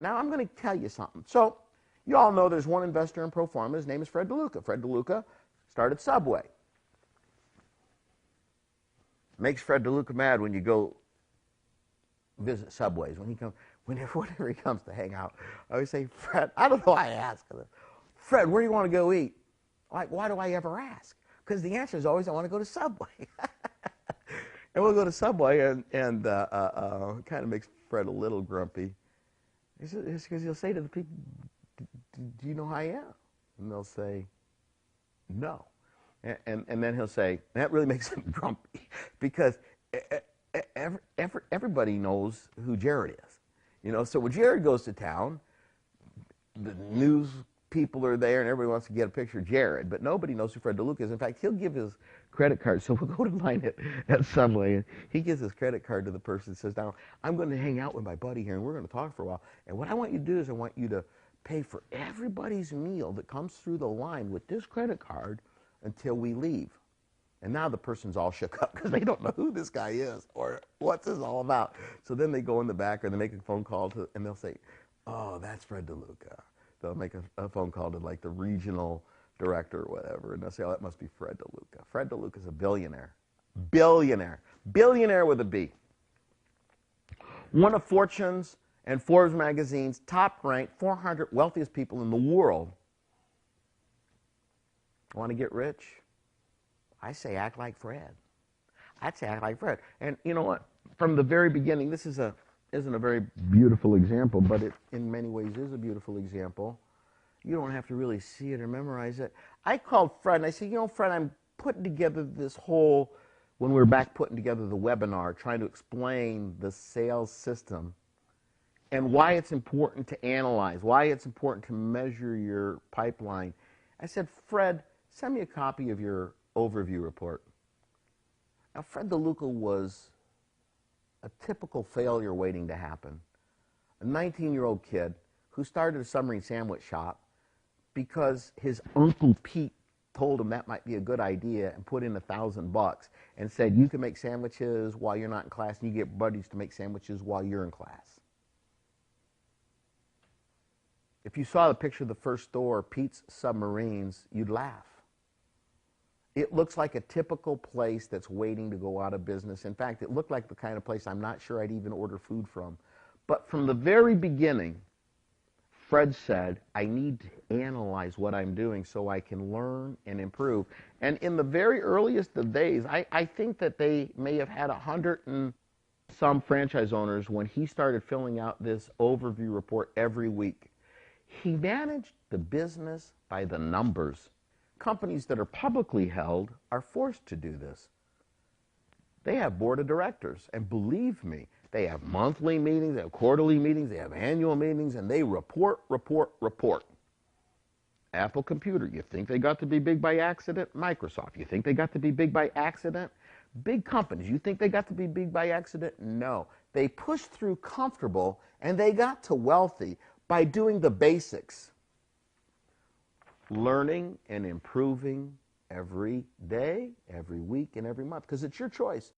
Now I'm going to tell you something. So you all know there's one investor in pro forma. His name is Fred DeLuca. Fred DeLuca started Subway. Makes Fred DeLuca mad when you go visit Subways. Whenever he comes to hang out, I always say, Fred, I don't know why I ask him. Fred, where do you want to go eat? Like, why do I ever ask? Because the answer is always, I want to go to Subway. And we'll go to Subway, and kind of makes Fred a little grumpy. It's because he'll say to the people, do you know who I am? And they'll say, no. And then he'll say, that really makes him grumpy, because everybody knows who Jared is. You know, so when Jared goes to town, the news people are there and everybody wants to get a picture of Jared, but nobody knows who Fred DeLuca is. In fact, he'll give his credit card. So we'll go to line at Subway, and he gives his credit card to the person and says, now, I'm going to hang out with my buddy here, and we're going to talk for a while. And what I want you to do is I want you to pay for everybody's meal that comes through the line with this credit card until we leave. And now the person's all shook up because they don't know who this guy is or what's this all about. So then they go in the back or they make a phone call and they'll say, oh, that's Fred DeLuca. They'll make a phone call to like the regional director or whatever, and they'll say, oh, that must be Fred DeLuca. Fred DeLuca is a billionaire. Billionaire. Billionaire with a B. One of Fortune's and Forbes magazine's top-ranked 400 wealthiest people in the world. Want to get rich? I say act like Fred. I'd say act like Fred. And you know what? From the very beginning, this isn't a very beautiful example, but it in many ways is a beautiful example. You don't have to really see it or memorize it. I called Fred and I said, you know, Fred, I'm putting together this whole, when we were back putting together the webinar, trying to explain the sales system and why it's important to analyze, why it's important to measure your pipeline. I said, Fred, send me a copy of your overview report. Now, Fred DeLuca was a typical failure waiting to happen. A 19-year-old kid who started a submarine sandwich shop because his Uncle Pete told him that might be a good idea and put in $1,000 and said, you can make sandwiches while you're not in class and you get buddies to make sandwiches while you're in class. If you saw the picture of the first store, Pete's Submarines, you'd laugh. It looks like a typical place that's waiting to go out of business. In fact, it looked like the kind of place I'm not sure I'd even order food from. But from the very beginning, Fred said, I need to analyze what I'm doing so I can learn and improve. And in the very earliest of days, I think that they may have had 100 and some franchise owners when he started filling out this overview report every week. He managed the business by the numbers. Companies that are publicly held are forced to do this. They have board of directors, and believe me, they have monthly meetings, they have quarterly meetings, they have annual meetings, and they report. Apple Computer, you think they got to be big by accident? Microsoft, you think they got to be big by accident? Big companies, you think they got to be big by accident? No. They pushed through comfortable, and they got to wealthy by doing the basics. Learning and improving every day, every week, and every month, because it's your choice.